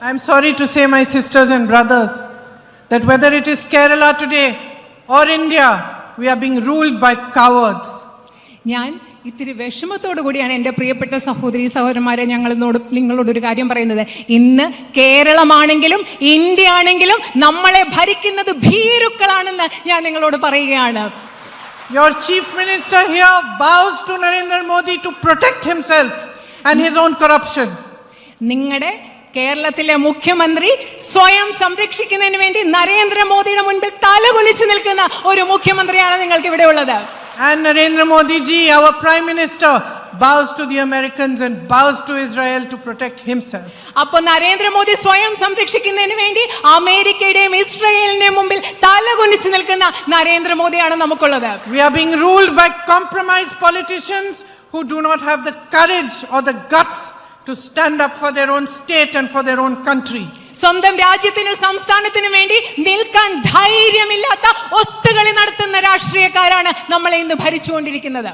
I am sorry to say, my sisters and brothers, that whether it is Kerala today or India, we are being ruled by cowards. ഞാൻ ഇത്തിരി വിഷമത്തോടു കൂടിയാണ് എൻ്റെ പ്രിയപ്പെട്ട സഹോദരി സഹോദരന്മാരെ നിങ്ങളോട് ഒരു കാര്യം പറയുന്നത്. ഇന്ന് കേരളമാണെങ്കിലും ഇന്ത്യ ആണെങ്കിലും നമ്മളെ ഭരിക്കുന്നത് ഭീരുക്കളാണെന്ന് ഞാൻ നിങ്ങളോട് പറയുകയാണ്. Your chief minister here bows to Narendra Modi to protect himself and his own corruption. നിങ്ങളുടെ കേരളത്തിലെ മുഖ്യമന്ത്രി സ്വയം സംരക്ഷിക്കുന്നതിന് വേണ്ടി നരേന്ദ്രമോദിയുടെ മുൻപിൽ തലകുനിച്ച് നിൽക്കുന്ന ഒരു മുഖ്യമന്ത്രിയാണ് നിങ്ങൾക്ക് ഇവിടെ ഉള്ളത്. And Narendra Modi ji, our prime minister, bows to the Americans and bows to Israel to protect himself. അപ്പോൾ നരേന്ദ്രമോദി സ്വയം സംരക്ഷിക്കുന്നതിന് വേണ്ടി അമേരിക്കയുടെയും ഇസ്രായേലിന്റെയും മുമ്പിൽ തലകുനിച്ച് നിൽക്കുന്ന നരേന്ദ്രമോദിയാണ് നമുക്കുള്ളത്. We are being ruled by compromised politicians who do not have the courage or the guts to stand up for their own state and for their own country. സ്വന്തം രാജ്യത്തിനും സംസ്ഥാനത്തിനും വേണ്ടി നിൽക്കാൻ ധൈര്യമില്ലാത്ത ഒത്തുകളി നടത്തുന്ന രാഷ്ട്രീയക്കാരാണ് നമ്മളെ ഇന്ന് ഭരിച്ചുകൊണ്ടിരിക്കുന്നത്.